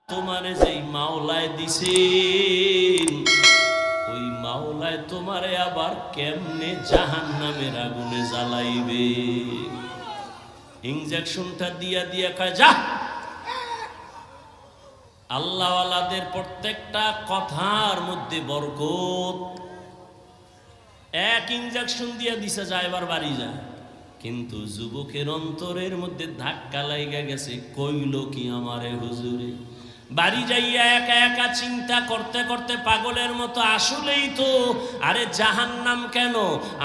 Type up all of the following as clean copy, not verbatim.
তোমারে যেই মাওলায় দিছেন ওই মাওলায় তোমারে আবার কেমনে জাহান্নামের আগুনে জ্বালাইবে। ইনজেকশনটা দিয়া দিয়া কয় যা। আল্লাহওয়ালাদের প্রত্যেকটা কথার মধ্যে বরকত। এক ইনজেকশন দিয়া দিছে যায় এবার বাড়ি যায়, কিন্তু যুবকের অন্তরের মধ্যে ধাক্কা লাইগা গেছে, কইল কি আমারে হুজুরে। বাড়ি যাইয়া একা একা চিন্তা করতে করতে পাগলের মতো, আসলেই তো আরে জাহান্নাম কেন,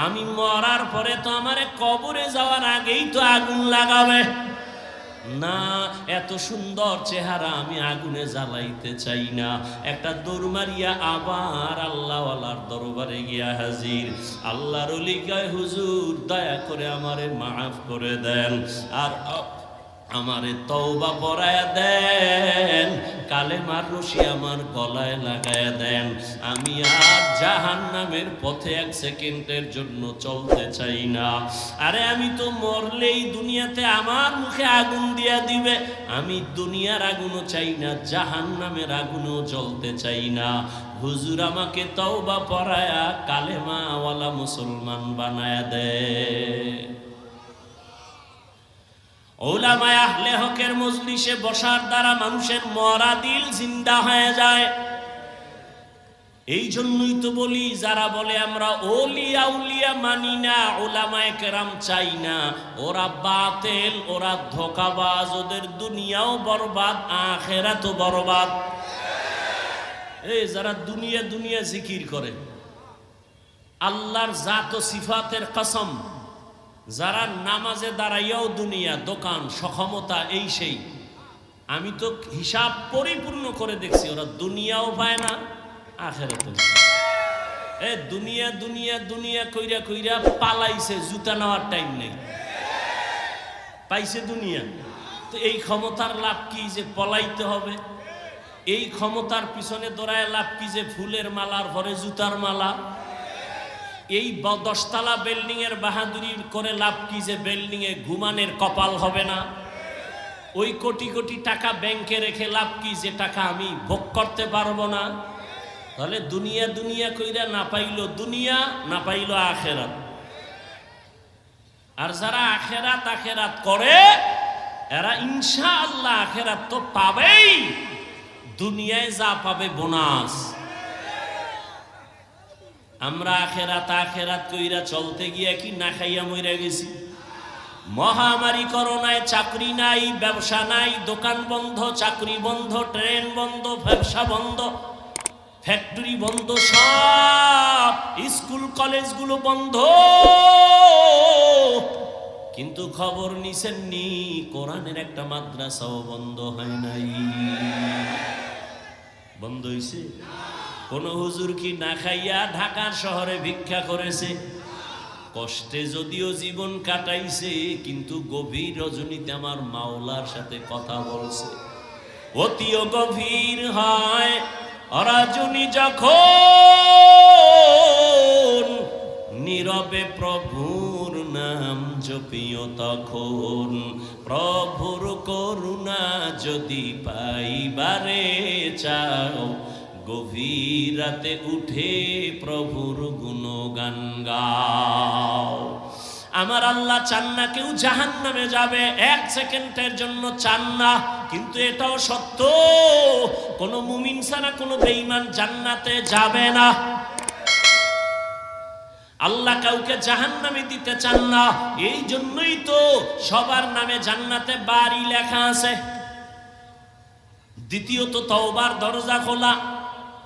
আমি মরার পরে তো আমারে কবরে যাওয়ার আগেই তো আগুন লাগাবে না, এত সুন্দর চেহারা আমি আগুনে জ্বালাইতে চাই না। একটা দৌড় মারিয়া আবার আল্লাহওয়ালার দরবারে গিয়া হাজির। আল্লাহর ওলি কয় হুজুর দয়া করে আমারে মাফ করে দেন, আর আমারে তওবা পড়ায়া দেন, কালেমার রশি আমার গলায় লাগায়া দেন। আমি আর জাহান্নামের পথে এক সেকেন্ডের জন্য চলতে চাই না। আরে আমি তো মরলেই দুনিয়াতে আমার মুখে আগুন দিয়া দিবে, আমি দুনিয়ার আগুনও চাই না, জাহান্নামের আগুনও জ্বলতে চাই না। হুজুর আমাকে তওবা পড়ায়া কালেমাওয়ালা মুসলমান বানায়া দেয়। উলামায়ে আহলে হকের মজলিসে বসার দ্বারা মানুষের মরা দিল জিন্দা হয়ে যায়। এই জন্যই তো বলি, যারা বলে আমরা ওলিয়া উলিয়া মানি না, উলামায়ে কেরাম চাই না, ওরা বাতিল, ওরা ধোঁকাবাজ, ওদের দুনিয়াও বরবাদ আখিরাতও বরবাদ। এই যারা দুনিয়া দুনিয়া জিকির করে, আল্লাহর জাত ও সিফাতের কসম, যারা নামাজে দাঁড়াইয়াও দুনিয়া, দোকান, সক্ষমতা, এই সেই, আমি তো হিসাব পরিপূর্ণ করে দেখছি, ওরা দুনিয়াও পায় না আখিরাতও। দুনিয়া দুনিয়া দুনিয়া কইরা কইরা পালাইছে, জুতা নেওয়ার টাইম নেই, পাইছে দুনিয়া। তো এই ক্ষমতার লাভ কি যে পলাইতে হবে? এই ক্ষমতার পিছনে দৌড়ায় লাভ কি যে ফুলের মালার পরে জুতার মালা? এই 10তলা বিল্ডিং এর বাহাদুরি করে লাভ কি যে বিল্ডিং এ ঘুমানের কপাল হবে না? ওই কোটি কোটি টাকা ব্যাংকে রেখে লাভ কি যে টাকা আমি ভোগ করতে পারবো না? তাহলে দুনিয়া দুনিয়া কইরা না পাইলো দুনিয়া, না পাইলো আখেরাত। আর যারা আখেরাত আখেরাত করে, এরা ইনশাআল্লাহ আখেরাত তো পাবেই, দুনিয়ায় যা পাবে বোনাস। আমরা আখেরাত আখেরাত কইরা চলতে গিয়া কি না খাইয়া মইরা গেছি? মহামারী করোনায় চাকরি নাই, ব্যবসা নাই, দোকান বন্ধ, চাকরি বন্ধ, ট্রেন বন্ধ, ব্যবসা বন্ধ, ফ্যাক্টরি বন্ধ, সব স্কুল কলেজগুলো বন্ধ। কিন্তু খবর নিছেন নি, কোরআনের একটা মাদ্রাসাও বন্ধ হয় নাই। বন্ধ হইছে? কোন হুজুর কি না খাইয়া ঢাকার শহরে ভিক্ষা করেছে? কষ্টে যদিও জীবন কাটাইছে, কিন্তু গভীর রজনীতে আমার মাওলার সাথে কথা বলছে। অতিও গভীর হয় রজনী যখন, নীরবে প্রভুর নাম জপিও তখন। প্রভুর করুণা যদি পাইবারে চাও, গভীর রাতে উঠে প্রভুর গুণগান গাও। আমার আল্লাহ চান না কেউ জাহান্নামে যাবে, এক সেকেন্ডের জন্য চান না। কিন্তু এটাও সত্য, কোন মুমিন ছাড়া কোন বেঈমান জান্নাতে যাবে না। আল্লাহ কাউকে জাহান্নামে দিতে চান না, এই জন্যই তো সবার নামে জান্নাতে বাড়ি লেখা আছে। দ্বিতীয়ত তওবার দরজা খোলা।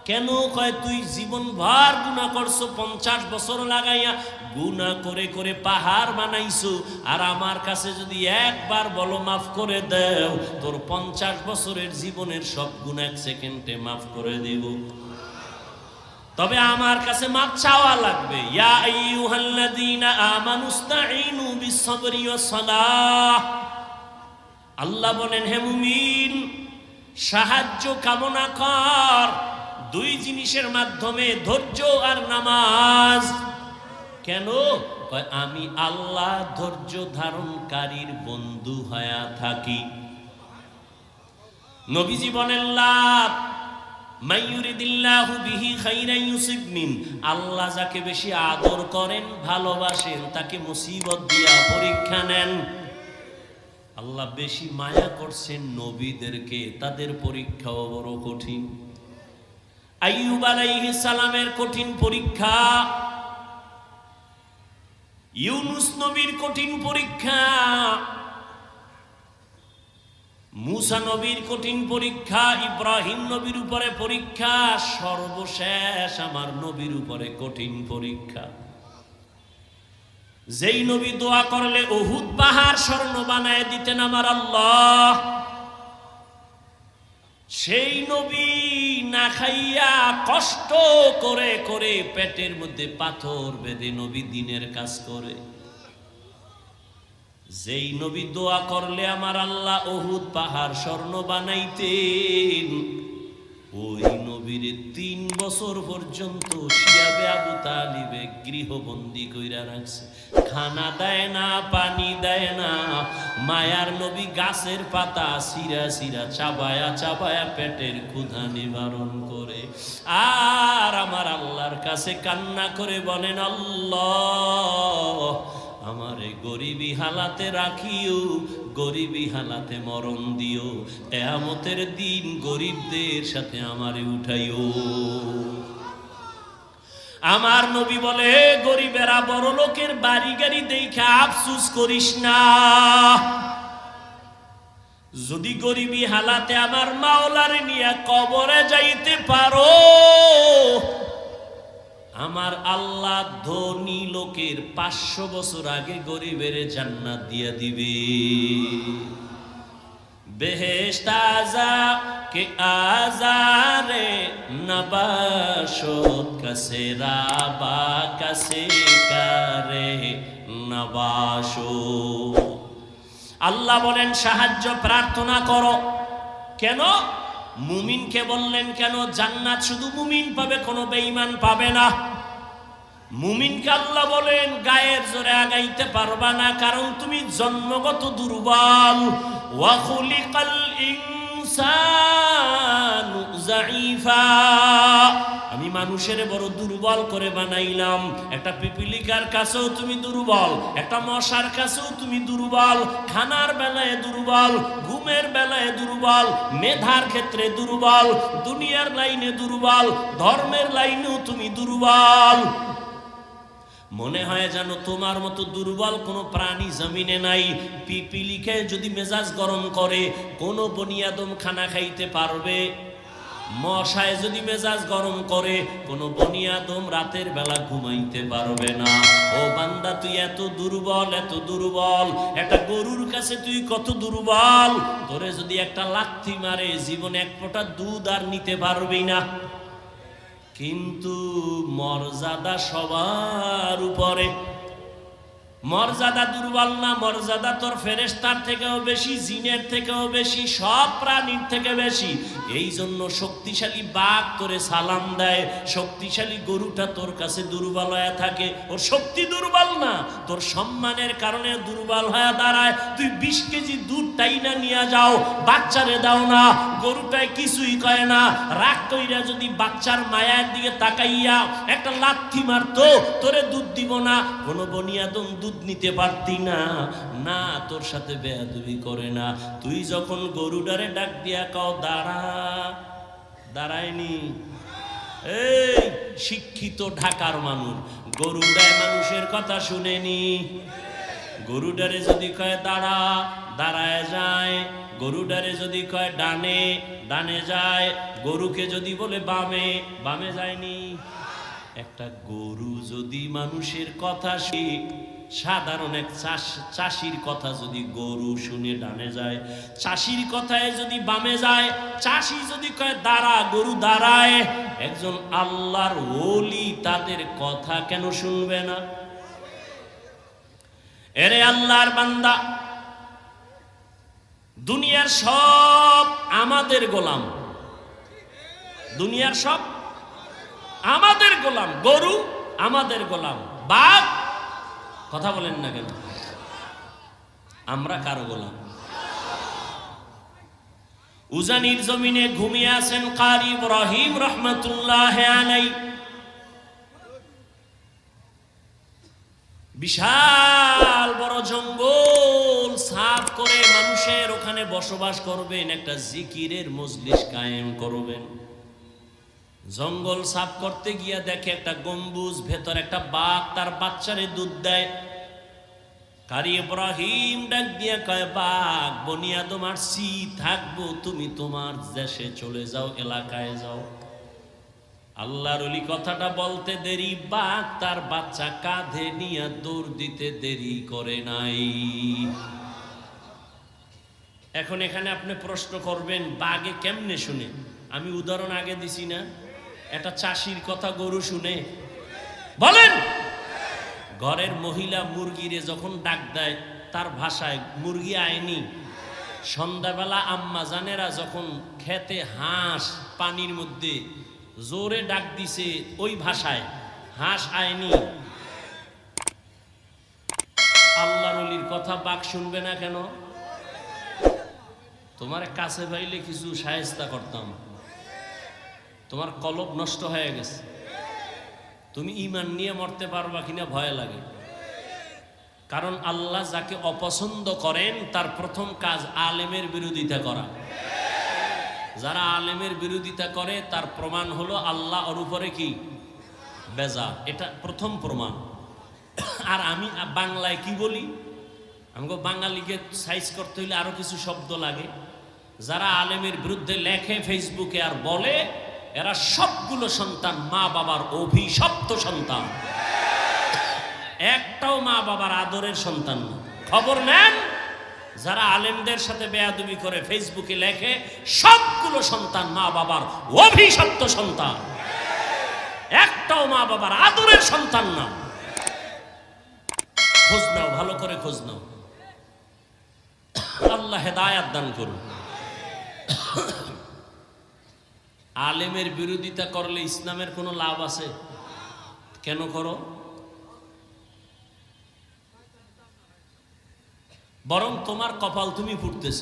কেন কয় তুই জীবন ভর গুনাহ করছো, 50 বছর লাগাইয়া গুনাহ করে করে পাহাড় বানাইছো, আর আমার কাছে যদি একবার বলো মাফ করে দাও, তোর 50 বছরের জীবনের সব গুনাহ 1 সেকেন্ডে মাফ করে দেব। তবে আমার কাছে মাপ চাওয়া লাগবে। ইয়া আইয়ুহাল্লাযীনা আমানুস্তাঈনু বিস-সাবরি ওয়াস-সালাহ। আল্লাহ বলেন, হে মুমিন, সাহায্য কামনা কর দুই জিনিসের মাধ্যমে, ধৈর্য আর নামাজ। কেন? আমি আল্লাহ ধৈর্য ধারণকারীর বন্ধু হয়ে থাকি। নবীজি বলেন লা মাইয়ুরিদিল্লাহু বিহি খাইরান ইউসিব মিন, আল্লাহ যাকে বেশি আদর করেন ভালোবাসেন তাকে মুসিবত দিয়া পরীক্ষা নেন। আল্লাহ বেশি মায়া করছেন নবীদেরকে, তাদের পরীক্ষাও বড় কঠিন। আইয়ুব আলাইহিস সালামের কঠিন পরীক্ষা, ইউনুস নবীর কঠিন পরীক্ষা, মুসা নবীর কঠিন পরীক্ষা, ইব্রাহিম নবীর উপরে পরীক্ষা, সর্বশেষ আমার নবীর উপরে কঠিন পরীক্ষা। যেই নবী দোয়া করলে উহুদ পাহাড় স্বর্ণ বানায় দিতেন আমার আল্লাহ, সেই নবী না খাইয়া কষ্ট করে করে পেটের মধ্যে পাথর বেঁধে নবী দ্বীনের কাজ করে। যেই নবী দোয়া করলে আমার আল্লাহ উহুদ পাহাড় স্বর্ণ বানাইতেন, ওই নবীর 3 বছর পর্যন্ত শিয়াবে আবু তালিবে গৃহবন্দী কইরা রাখছে। খানা দেয় না, পানি দেয় না। মায়ার নবী গাছের পাতা সিরা সিরা চাবায়া চাবায়া পেটের ক্ষুধা নিবারণ করে। আর আমার আল্লাহর কাছে কান্না করে বলেন, আল্লাহ আমারে গরিবী হালাতে রাখিও, গরিবী হালাতে মরণ দিও, কিয়ামতের দিন গরিবদের সাথে আমারে উঠাইও। আমার নবী বলে, গরিবেরা বড় লোকের বাড়ি গাড়ি দেখে আফসুস করিস না। যদি গরিবী হালাতে আমার মাওলারে নিয়ে কবরে যাইতে পারো, আমার আল্লাহ ধনী লোকের 500 বছর আগে গরিবের জান্নাত দিয়া দিবে। বেহেশত আযা কে আজারে নবাশত কাছে রাবা কাছে কারে নবাশো। আল্লাহ বলেন সাহায্য প্রার্থনা করো। কেন? মুমিনকে বললেন কেন? জান্নাত শুধু মুমিন পাবে, কোনো বেঈমান পাবে না। মুমিনকে আল্লাহ বলেন গায়ের জোরে আগাইতে পারবা না, কারণ তুমি জন্মগত দুর্বল। ওয়া খুলিকাল ইনসানু যায়ীফা, আমি মানুষের বড় দুর্বল করে বানাইলাম। একটা পিপিলিকার কাছেও তুমি দুর্বল, একটা মশার কাছেও তুমি দুর্বল। খানার বেলায় দুর্বল, ঘুমের বেলায় দুর্বল, মেধার ক্ষেত্রে দুর্বল, দুনিয়ার লাইনে দুর্বল, ধর্মের লাইনেও তুমি দুর্বল। মনে হয় যেন তোমার মতো দুর্বল কোনো প্রাণী জমিনে নাই। পিপিলিকায় যদি মেজাজ গরম করে, কোনো বনিয়াদম খানা খাইতে পারবে? মশায় যদি মেজাজ গরম করে, কোনো বনিয়াদম রাতের বেলা ঘুমাইতে পারবে না। ও বান্দা, তুই এত দুর্বল, এত দুর্বল। একটা গরুর কাছে তুই কত দুর্বল। তোরে যদি একটা লাথি মারে, জীবনে এক ফোঁটা দুধ আর নিতে পারবি না। কিন্তু মর্যাদা সবার উপরে। মর্যাদা দুর্বল না, মর্যাদা তোর ফেরেশতার থেকেও বেশি, জিনের থেকেও বেশি, সব প্রাণীর থেকে বেশি। এই জন্য শক্তিশালী বাঘ তোরে সালাম দেয়, শক্তিশালী গরুটা তোর কাছে দুর্বল হয়ে থাকে। ওর শক্তি দুর্বল না, তোর সম্মানের কারণে দুর্বল হয়ে দাঁড়ায়। তুই 20 কেজি দুধ টাইনা নিয়ে যাও, বাচ্চারে দাও না, গরুটায় কিছুই কয় না। রাগ কইরা যদি বাচ্চার মায়ের দিকে তাকাইয়া একটা লাথি মারতো, তোরে দুধ দিব না। কোনো বনিয়াদম দুধ নিতে পারতি না। না, তোর সাথে বেয়াদবি করে না। তুই যখন গরুটারে ডাক দিয়া কাও দাঁড়া, দাঁড়ায়নি। এই শিক্ষিত ঢাকার মানুষ গরুটায় মানুষের কথা শুনেনি। গরুটারে যদি কয় দাঁড়া, দাঁড়ায় যায়। গরুটারে যদি কয় ডানে, ডানে যায়। গরুকে যদি বলে বামে, বামে যায়নি। একটা গরু যদি মানুষের কথা সাধারণ এক চাষির কথা যদি গরু শুনে ডানে যায়, চাষির কথায় যদি বামে যায়, চাষি যদি কয় দাঁড়া, গরু দাঁড়ায়। একজন আল্লাহর ওলি তাদের কথা কেন শুনবে না? এরে আল্লাহর বান্দা, দুনিয়ার সব আমাদের গোলাম। দুনিয়ার সব আমাদের গোলাম। গরু আমাদের গোলাম, বাঘ, কথা বলেন না কেন? আমরা কারো গোলাম? উজানির জমিনে ঘুমিয়ে আছেন কারি ইব্রাহিম রহমাতুল্লাহ আলাইহি। বিশাল বড় জঙ্গল সাফ করে মানুষের ওখানে বসবাস করবেন, একটা জিকিরের মজলিস কায়েম করবেন। জঙ্গল সাফ করতে গিয়া দেখে একটা গম্বুজ, ভেতর একটা বাঘ তার বাচ্চারে দুধ দেয়। কারি ইব্রাহিম ডাক দিয়া কয়, বাঘ বনিয়া তোমার সি থাকবো, তুমি তোমার দেশে চলে যাও, এলাকায় যাও। আল্লাহর ওলি কথাটা বলতে দেরি, বাঘ তার বাচ্চা কাঁধে নিয়ে দৌড় দিতে দেরি করে নাই। এখন এখানে আপনি প্রশ্ন করবেন, বাঘে কেমনে শুনে? আমি উদাহরণ আগে দিছি না, একটা চাষির কথা গরু শুনে? বলেন, ঘরের মহিলা মুরগিরে যখন ডাক দেয় তার ভাষায়, মুরগি আয়নি। সন্ধ্যাবেলা আম্মা জানেরা যখন খেতে হাঁস পানির মধ্যে জোরে ডাক দিছে ওই ভাষায়, হাঁস আয়নি। আল্লাহর ওলির কথা বাঘ শুনবে না কেন? তোমার কাছে পাইলে কিছু শায়েস্তা করতাম, তোমার কলব নষ্ট হয়ে গেছে, তুমি ঈমান নিয়ে মরতে পারবা কিনা ভয় লাগে। কারণ আল্লাহ যাকে অপছন্দ করেন তার প্রথম কাজ আলেমের বিরোধিতা করা। যারা আলেমের বিরোধিতা করে তার প্রমাণ হলো আল্লাহ ওর উপরে কি বেজা, এটা প্রথম প্রমাণ। আর আমি বাংলায় কি বলি, আমাকে বাঙালিকে সাইজ করতে হইলে আরো কিছু শব্দ লাগে। যারা আলেমের বিরুদ্ধে লেখে ফেসবুকে আর বলে, এরা সবগুলো সন্তান মা বাবার অভিশপ্ত সন্তান, একটাও মা বাবার আদরের সন্তান না। খবর নেন, যারা আলেমদের সাথে বেয়াদবি করে ফেসবুকে লেখে, সবগুলো সন্তান মা বাবার অভিশপ্ত সন্তান, একটাও মা বাবার আদরের সন্তান না। খোঁজ নাও, ভালো করে খোঁজ নাও। আল্লাহ হেদায়াত দান করুন। আলেমের বিরোধিতা করলে ইসলামের কোনো লাভ আছে? কেন করো? বরং তোমার কপাল তুমি ফুটতেছ।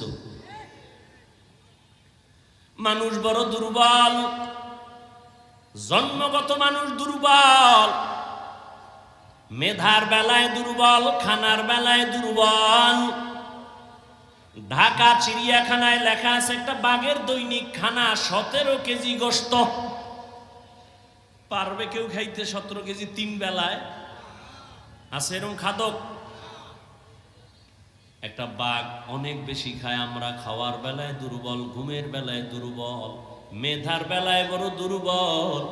মানুষ বড় দুর্বল, জন্মগত মানুষ দুর্বল, মেধার বেলায় দুর্বল, খানার বেলায় দুর্বল। ঢাকা চিড়িয়াখানায় লেখা আছে একটা বাঘের দৈনিক খানা 17 কেজি গোশত। পারবে কেউ খাইতে 17 কেজি 3 বেলায়? আছে এরকম খাদক? একটা বাঘ অনেক বেশি খায়। আমরা খাওয়ার বেলায় দুর্বল, ঘুমের বেলায় দুর্বল, মেধার বেলায় বড় দুর্বল,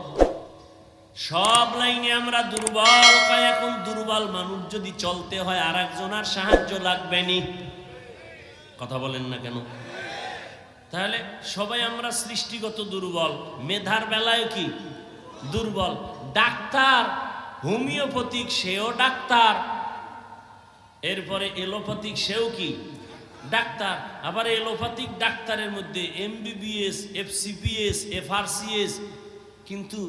সব লাইনে আমরা দুর্বল। এখন দুর্বল মানুষ যদি চলতে হয় আর একজনের সাহায্য লাগবে নি? কথা বলেন না কেন? তাহলে সবাই আমরা সৃষ্টিগত দুর্বল, মেধার বেলায় কি দুর্বল। ডাক্তার হোমিওপ্যাথিক সেও ডাক্তার, এরপরে এলোপ্যাথিক সেও কি ডাক্তার। আবার এলোপ্যাথিক ডাক্তারের মধ্যে এমবিবিএস, এফসিপিএস, এফআরসিএস, কিন্তু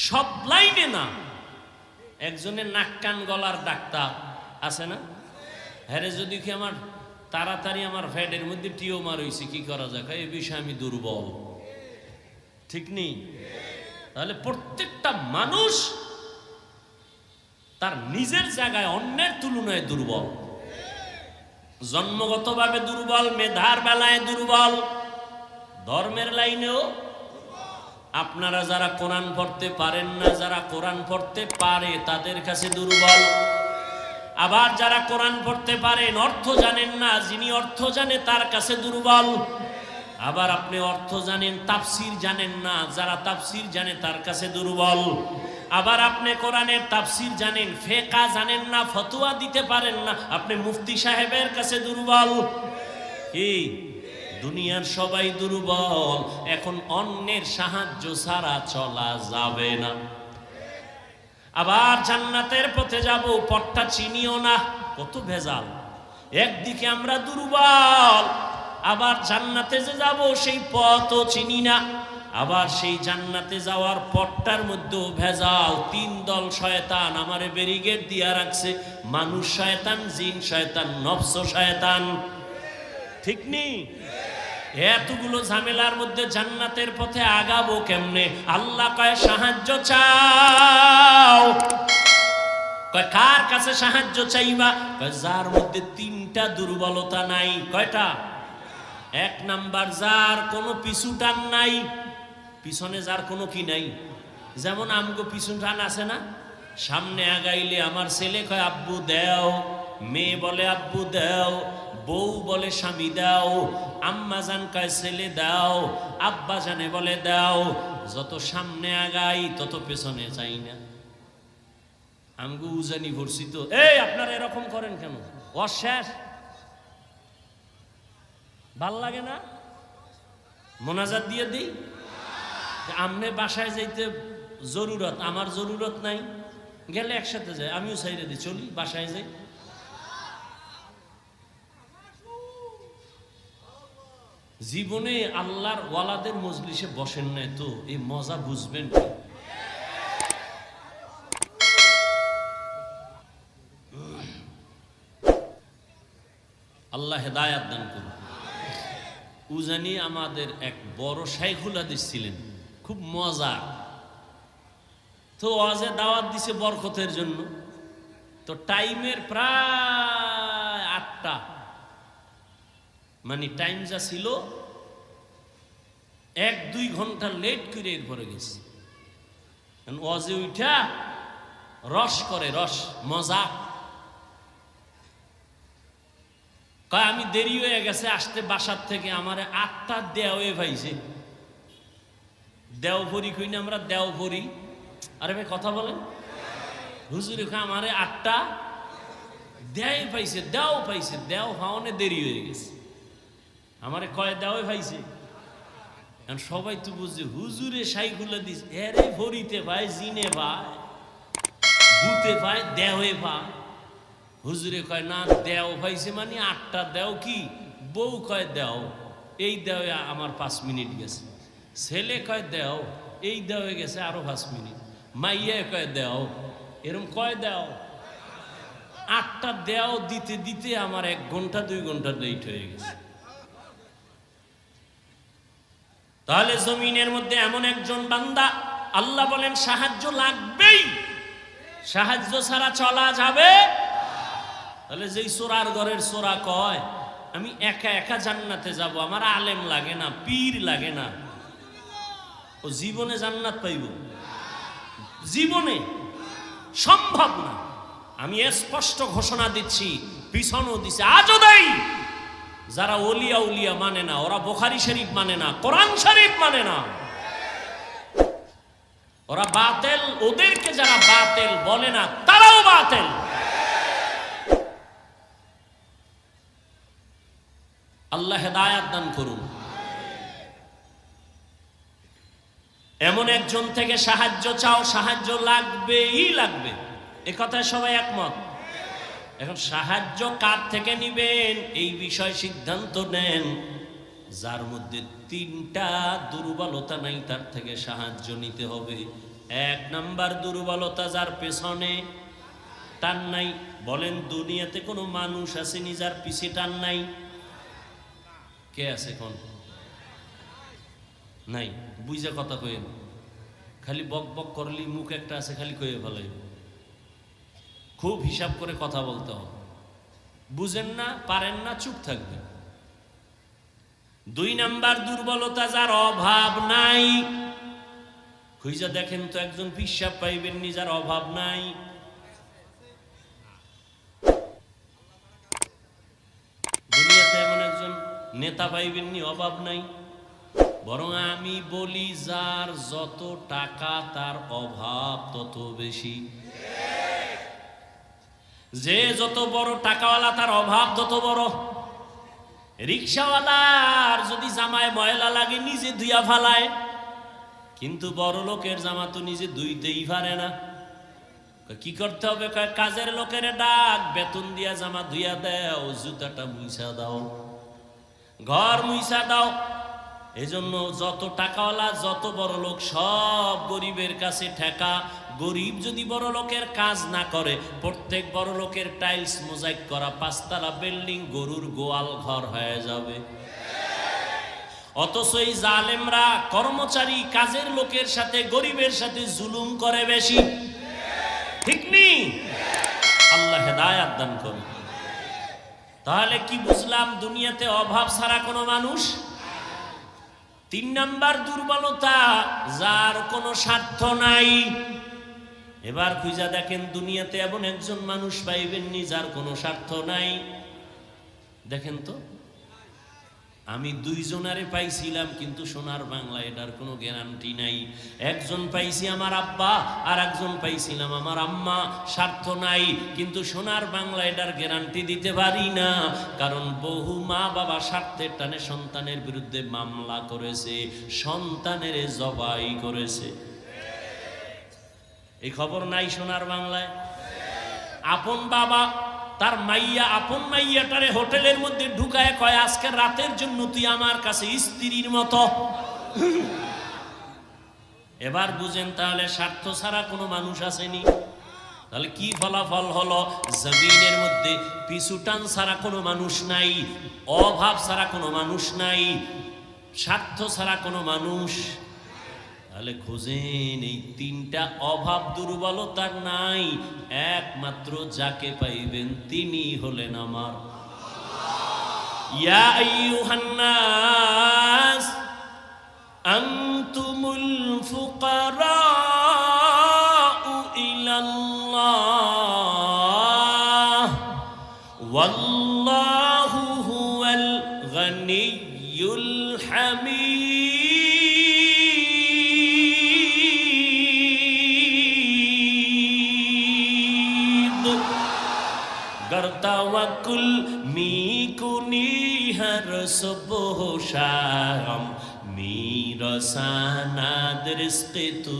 সব লাইনে না। একজনের নাক কান গলার ডাক্তার আছে না? হ্যাঁ, যদি কি আমার তাড়াতাড়ি আমার ফ্যাটের মধ্যে টিউমার হয়েছে, কি করা যায়? এই বিষয়ে আমি দুর্বল, ঠিক নেই? তাহলে প্রত্যেকটা মানুষ তার নিজের জায়গায় অন্যের তুলনায় দুর্বল, জন্মগতভাবে দুর্বল, মেধার বেলায় দুর্বল, ধর্মের লাইনেও। আপনারা যারা কোরআন পড়তে পারেন না, যারা কোরআন পড়তে পারে তাদের কাছে দুর্বল। আবার যারা কোরআন পড়তে পারেন, অর্থ জানেন না, যিনি অর্থ জানে তার কাছে দুর্বল। আবার আপনি অর্থ জানেন, তাফসির জানেন না, যারা তাফসির জানে তার কাছে দুর্বল। আবার আপনি কোরআনের তাফসির জানেন, ফিকহ জানেন না, ফতোয়া দিতে পারেন না, আপনি মুফতি সাহেবের কাছে দুর্বল। কি দুনিয়ার সবাই দুর্বল। এখন অন্যের সাহায্য ছাড়া চলা যাবে না। আবার জান্নাতের পথে যাব, পথটা চিনিও না, কত ভেজাল। একদিকে আমরা দুর্বল, আবার জান্নাতে যে যাব সেই পথও চিনি না। আবার সেই জান্নাতে যাওয়ার পথটার মধ্যেও ভেজাল। 3 দল শয়তান আমারে ব্যারিকেড দিয়া রাখছে, মানুষ শয়তান, জিন শয়তান, নফস শয়তান। ঠিক নেই? এতগুলো ঝামেলার মধ্যে জান্নাতের পথে আগাবো কেমনে? আল্লাহ কয় সাহায্য চাও। কয় কার কাছে সাহায্য চাইবা? কয় যার মধ্যে তিনটা দুর্বলতা নাই। কয়টা? এক নাম্বার, যার কোনো পিছু টান নাই, পিছনে যার কোনো কি নাই। যেমন আমগো পিছু টান আছে না, সামনে আগাইলে আমার ছেলে কয় আব্বু দেও, মেয়ে বলে আব্বু দেও, বউ বলে স্বামী দাও, আম্মা জান কয় ছেলে দাও, আব্বা জানে বলে দাও। যত সামনে আগাই তত পেছনে চাই না। আমগো উজানি ভরছি তো। এই আপনারা এরকম করেন কেন? অশেষ ভাল লাগে না? মোনাজাত দিয়ে দিই। আমনে বাসায় যাইতে জরুরত, আমার জরুরত নাই, গেলে একসাথে যাই, আমিও সাইরে দিই, চলি বাসায় যাই। জীবনে আল্লাহর ওয়ালাদের মজলিসে বসেন নাই তো এই মজা বুঝবেন কি? আল্লাহ হেদায়াত দান করুন। উজানি আমাদের এক বড় শাইখুল হাদিস ছিলেন, খুব মজা। তো ওয়াজে দাওয়াত দিছে বরকতের জন্য। তো টাইমের প্রায় 8টা, মানে টাইম যা ছিল 1-2 ঘন্টা লেট করে এরপরে গেছে। ওয়াজে উঠা রস করে, রস মজা। কয় আমি দেরি হয়ে গেছে আসতে বাসার থেকে, আমার 8টা দেওয়ে পাইছে। দেও ভরি কই না আমরা, দেও ভরি। আরে ভাই কথা বলেন। হুজুরে কয় আমারে 8টা দেয় পাইছে, দেও পাইছে, দেও পাওনে দেরি হয়ে গেছে। আমারে কয় দেওয়ে পাইছে। সবাই তো বুঝছে হুজুরে শাইখুল হাদিস, এরে ভরিতে ভাই, জিনে ভাই, বুতে ভাই, দেওয়ে ভাই। হুজুরে কয় না, দেও পাইছে মানে 8টা দেও কি? বউ কয় দেও, এই দেওয়ে আমার 5 মিনিট গেছে। ছেলে কয় দেও, এই দেওয়ে গেছে আরো 5 মিনিট। মাইয়া কয় দেও, এরকম কয় দেও। 8টা দেও দিতে দিতে আমার 1 ঘন্টা 2 ঘন্টা লেট হয়ে গেছে। তাহলে জমিনের মধ্যে এমন একজন বান্দা, আল্লাহ বলেন সাহায্য লাগবেই, সাহায্য ছাড়া চলা যাবে। তাহলে যেই চোরার ঘরের চোরা কয় আমি একা একা জান্নাতে যাব, আমার আলেম লাগে না, পীর লাগে না, ও জীবনে জান্নাত পাইব? জীবনে সম্ভব না। আমি স্পষ্ট ঘোষণা দিচ্ছি, পিছনও দিছে, আজও দেই। যারা ওলিয়া উলিয়া মানে না, ওরা বুখারী শরীফ মানে না, কোরআন শরীফ মানে না, ওরা বাতিল। ওদেরকে যারা বাতিল বলে না, তারাও বাতিল। আল্লাহ হেদায়াত দান করুন। এমন একজন থেকে সাহায্য চাও, সাহায্য লাগবেই লাগবে, এ কথায় সবাই একমত। এখন সাহায্য কার থেকে নিবেন এই বিষয়ে সিদ্ধান্ত নেন। যার মধ্যে 3টা দুর্বলতা নাই তার থেকে সাহায্য নিতে হবে। 1 নাম্বার দুর্বলতা, যার পেছনে টান নাই। বলেন দুনিয়াতে কোনো মানুষ আসেনি যার পিছে টান নাই? কে আছে কোন? নাই। বুঝে কথা কয়ে, খালি বক বক করলি মুখ একটা আছে খালি কয়ে ফেলাই। খুব হিসাব করে কথা বলতে হবে। বুঝেন না, পারেন না, চুপ থাকবেন। 2 নাম্বার দুর্বলতা, যার অভাব নাই। খুঁজা দেখেন তো একজন পিসাব পাইবেন নি যার অভাব নাই। দুনিয়াতে এমন একজন নেতা পাইবেন নি অভাব নাই। বরং আমি বলি যার যত টাকা তার অভাব তত বেশি। যে যত বড় টাকাওয়ালা তার অভাব তত বড়। রিক্সাওয়ালার যদি জামায় ময়লা লাগে নিজে ধুইয়া ফালায়, কিন্তু বড় লোকের জামা তো নিজে ধুইতেই পারে না। কি করতে হবে? কাজের লোকের ডাক, বেতন দিয়া জামা ধুইয়া দাও, জুতাটা মুইছা দাও, ঘর মুইছা দাও। এজন্য যত টাকাওয়ালা যত বড় লোক সব গরিবের কাছে ঠেকা। গরিব যদি বড় লোকের কাজ না করে, প্রত্যেক বড় লোকের টাইলস মোজাইক করা 5 তলা বিল্ডিং গরুর গোয়াল ঘর হয়ে যাবে। অথচ এই জালেমরা কর্মচারী কাজের লোকের সাথে গরিবের সাথে জুলুম করে বেশি, ঠিক নেই? আল্লাহ হেদায়াত দান করে। তাহলে কি বুঝলাম? দুনিয়াতে অভাব ছাড়া কোনো মানুষ। 3 নাম্বার দুর্বলতা, যার কোনো স্বার্থ নাই। এবার খুঁজা দেখেন দুনিয়াতে এমন একজন মানুষ পাইবেননি যার কোনো স্বার্থ নাই। দেখেন তো, আমি 2 জনারে পাইছিলাম, কিন্তু সোনার বাংলা এটার কোনো গ্যারান্টি নাই। একজন পাইছি আমার আব্বা, আর একজন পাইছিলাম আমার আম্মা। স্বার্থ নাই, কিন্তু সোনার বাংলা এটার গ্যারান্টি দিতে পারি না। কারণ বহু মা বাবা স্বার্থের টানে সন্তানের বিরুদ্ধে মামলা করেছে, সন্তানের জবাই করেছে। এই খবর নাই সোনার বাংলায়? আপন বাবা তার মাইয়া, আপন মাইয়াটারে হোটেলের মধ্যে ঢুকায় কয়, আজকে রাতের জন্য তুই আমার কাছে স্ত্রীর মতো। এবার বুঝেন তাহলে স্বার্থ ছাড়া কোনো মানুষ আসেনি। তাহলে কি ফলাফল হলো? জমিনের মধ্যে পিছুটান ছাড়া কোনো মানুষ নাই, অভাব ছাড়া কোনো মানুষ নাই, স্বার্থ ছাড়া কোনো মানুষ। তাহলে খোঁজেন এই 3টা অভাব দুর্বলতার নাই, একমাত্র যাকে পাইবেন তিনি হলেন আমার। ইয়া আইয়ুহান নাস আনতুমুল ফুকারাউ ইলাল্লাহ ওয়াল্লাহু হুয়াল গনিয়্যুল হামিদ। তাওয়াক্কুল মিকুনি হর সুবহ শাম মিরসানাদ রিজকে তু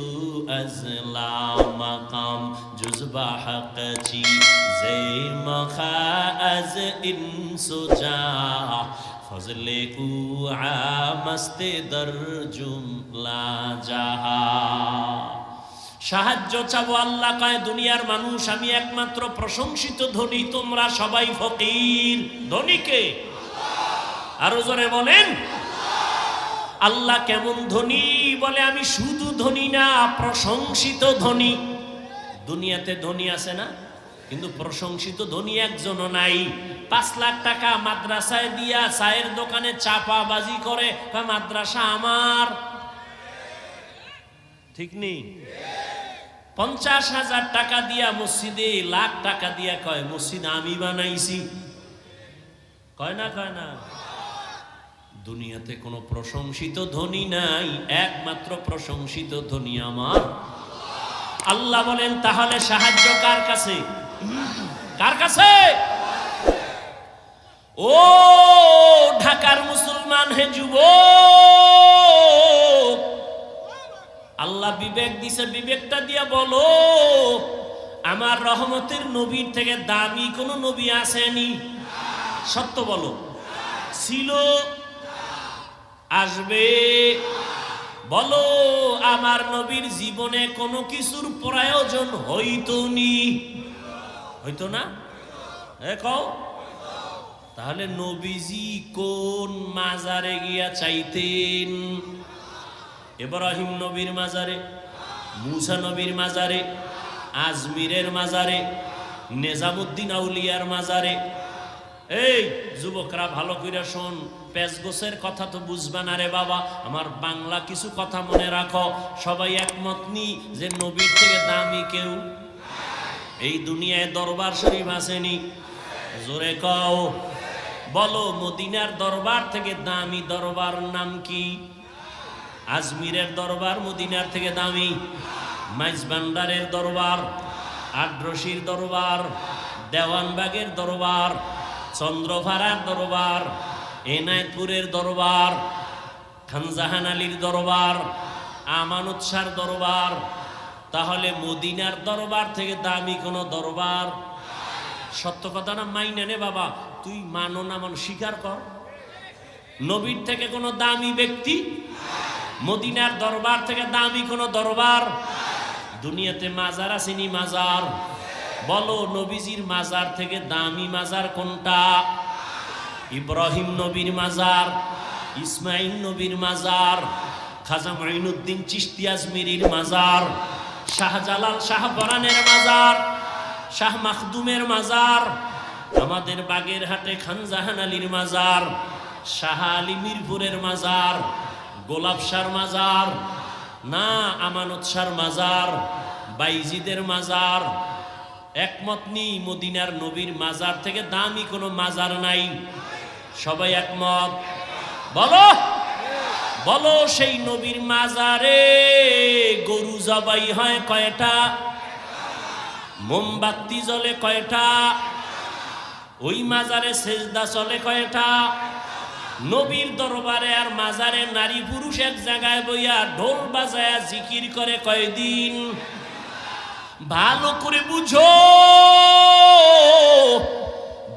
আজলা মাকাম জুজবা হক চি জে মখা আজ ইনসুজা ফজলে কু আমস্তে দর জুমলা জাহা। সাহায্য চাবো, আল্লাহ কয় দুনিয়ার মানুষ আমি একমাত্র প্রশংসিত ধনী, তোমরা সবাই ফকির। ধনীকে আরো জোরে বলেন। আল্লাহ কেমন ধনী? বলে আমি শুধু ধনী না, প্রশংসিত ধনী। দুনিয়াতে ধনী আছে না, কিন্তু প্রশংসিত ধনী একজনও নাই। 5 লাখ টাকা মাদ্রাসায় দিয়া চায়ের দোকানে চাপাবাজি করে, মাদ্রাসা আমার, ঠিক নেই? 50,000 টাকা দিয়া মসজিদে, লাখ টাকা দিয়া কয় মসজিদ আমি বানাইছি। কয় না? কয় না? দুনিয়াতে কোনো প্রশংসিত ধনী নাই, একমাত্র প্রশংসিত ধনী আমার আল্লাহ। বলেন তাহলে সাহায্য কার কাছে? কার কাছে? ও ঢাকার মুসলমান, হে যুবক, আল্লাহ বিবেক দিছে, বিবেকটা দিয়া বলো আমার রহমতের নবীর থেকে দামি কোন নবী আসেনি? সত্য বলো। ছিল? আসবে? বলো আমার নবীর জীবনে কোনো কিছুর প্রয়োজন হইতো নি? হইতো না? কও। তাহলে নবীজি কোন মাজারে গিয়া চাইতেন? ইব্রাহিম নবীর মাজারে, মুসা নবীর মাজারে, আজমিরের মাজারে, নিজামুদ্দিন আউলিয়ার মাজারে। এই যুবকরা ভালো করে শোন, পেশগোছের কথা তো বুঝবা না রে বাবা, আমার বাংলা কিছু কথা মনে রাখো। সবাই একমত নি যে নবীর থেকে দামি কেউ এই দুনিয়ায় দরবার শরীফ আসেনি? জোরে কও। বলো মদিনার দরবার থেকে দামি দরবার নাম কি? আজমিরের দরবার মদিনার থেকে দামি। মাইজবান্ডারের দরবার, আড্রসির দরবার, দেওয়ানবাগের দরবার, চন্দ্রভাড়ার দরবার, এনায়তপুরের দরবার, খানজাহান আলীর দরবার, আমানত শাহর দরবার। তাহলে মদিনার দরবার থেকে দামি কোন দরবার? সত্য কথা না? মাইনে নে বাবা, তুই মানো না মানো স্বীকার কর। নবীর থেকে কোনো দামি ব্যক্তি, মদিনার দরবার থেকে দামি কোনো দরবার? দুনিয়াতে মাজার আসেনি? মাজার বলো, নবীজির মাজার থেকে দামি মাজার কোনটা? ইব্রাহিম নবীর মাজার, ইসমাইল নবীর মাজার, খাজা মাইনুদ্দিন চিশতি আজমিরির মাজার, শাহজালাল শাহপরানের মাজার, শাহ মাখদুমের মাজার, আমাদের বাগেরহাটে খানজাহান আলীর মাজার, শাহ আলী মিরপুরের মাজার, গোলাপ শাহর মাজার, না আমানত শাহর মাজার, বাইজিদের মাজার। একমত নি মদিনার নবীর মাজার থেকে দামি কোনো মাজার নাই? সবাই একমত? বলো বলো, সেই নবীর মাজারে গরু জবাই হয় কয়টা? মোমবাতি জ্বলে কয়টা? ওই মাজারে সেজদা চলে কয়টা? নবীর দরবারে আর মাজারে নারী পুরুষ এক জায়গায় বইয়া ঢোল বাজায়া জিকির করে কয়দিন? ভালো করে বুঝো,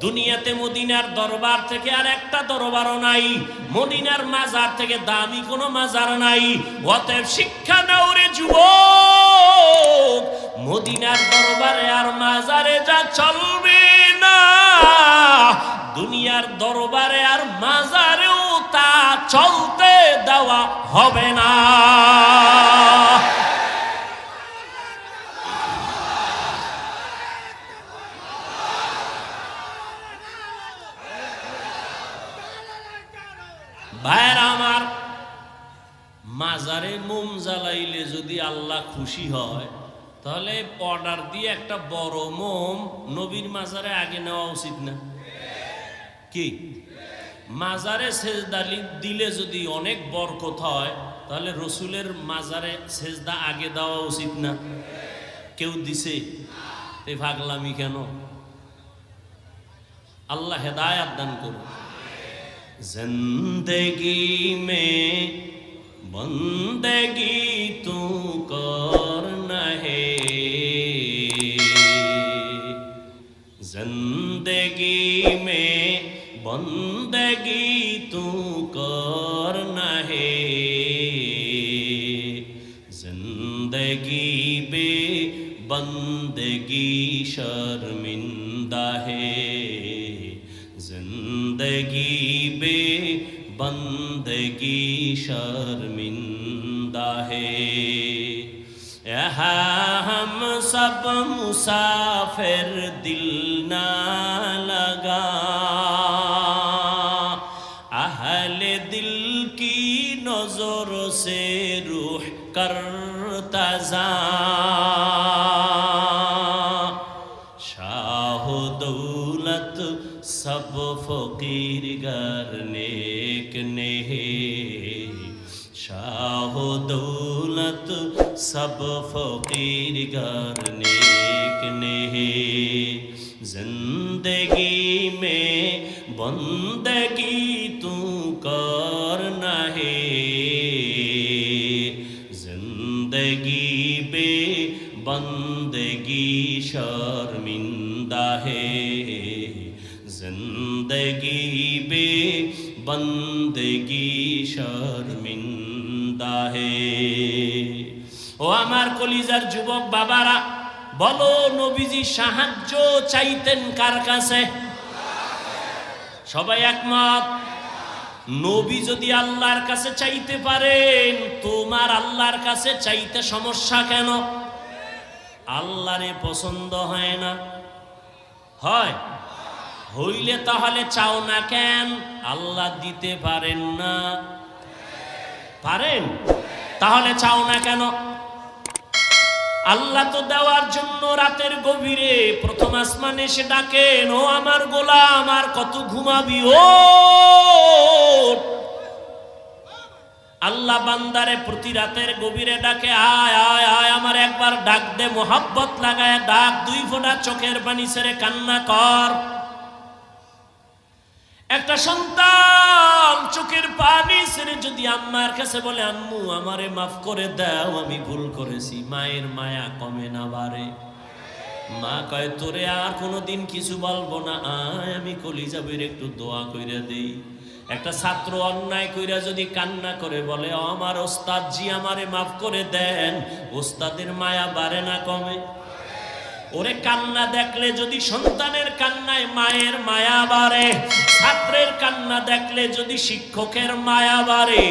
দুনিয়াতে মদিনার দরবার থেকে আর একটা দরবারও নাই, মদিনার মাজার থেকে দামি কোনো মাজার নাই। অতএব শিক্ষা নাও রে যুবক, মদিনার দরবারে আর মাজারে যা চলবে না, দুনিয়ার দরবারে আর মাজারেও তা চলতে দেওয়া হবে না। ভাইরা আমার, মাজারে মোম জ্বালাইলে যদি আল্লাহ খুশি হয়, তাহলে অর্ডার দিয়ে একটা বড় মোম নবীর মাজারে আগে নেওয়া উচিত না? কি মাজারে সেজদা দিলে যদি অনেক বরকত হয়, তাহলে রসুলের মাজারে সেজদা আগে দেওয়া উচিত না? কেউ দিছে? এই ভাগলামি কেন? আল্লাহ হেদায়াত দান করুন। जिंदगी में बंदगी तू करना है, जिंदगी में बंदगी तू करना है, जिंदगी बे बंदगी शर्मिंदा है, जिंदगी बे बंदगी शर्मिंदा है। यहाँ हम सब मुसाफिर, दिल ना लगा, अहले दिल की नजर से रूह करता जा, शाह दौलत सब फकीर गर नेक ने, शाह दौलत सब फकीर गर नेक ने, जिंदगी में बंदगी तू करना है, जिंदगी बे बंदगी शर्मिंदा है, जिंदगी बे बंदगी शर्मिंदा है। ও আমার কলিজার যুবক বাবারা, বলো নবীজি সাহায্য চাইতেন কার কাছে? সবাই একমত? নবী যদি আল্লাহর কাছে চাইতে পারেন, তোমার আল্লাহর কাছে চাইতে সমস্যা কেন? আল্লাহরে পছন্দ হয় না? হয়? হইলে তাহলে চাও না কেন? আল্লাহ দিতে পারেন না? পারেন? তাহলে চাও না কেন? আল্লাহ তো দেওয়ার জন্য রাতের গভীরে প্রথম আসমানে এসে ডাকেন, ও আমার গোলাম আর কত ঘুমাবি, ও আল্লাহ বান্দারে প্রতি রাতের গভীরে ডাকে, আয় আয় আয়, আমার একবার ডাক দে, মোহাব্বত লাগায় ডাক, 2 ফোঁটা চোখের পানি ছেড়ে কান্না কর। একটা সন্তান চোখের পানি ছেড়ে যদি আম্মার কাছে বলে, আম্মু আমারে মাফ করে দাও, আমি ভুল করেছি, মায়ের মায়া কমে না বাড়ে? মা কয়, তোরে আর কোনোদিন কিছু বলবো না, আয় আমি কলিজা বের একটু দোয়া কইরা দেই। একটা ছাত্র অন্যায় কইরা যদি কান্না করে বলে আমার ওস্তাদ জি আমারে মাফ করে দেন, ওস্তাদের মায়া বাড়ে না কমে? ওরে কান্না দেখলে যদি সন্তানের কান্নায় মায়ের মায়া বাড়ে, ছাত্রের কান্না দেখলে যদি শিক্ষকের মায়া বাড়ে,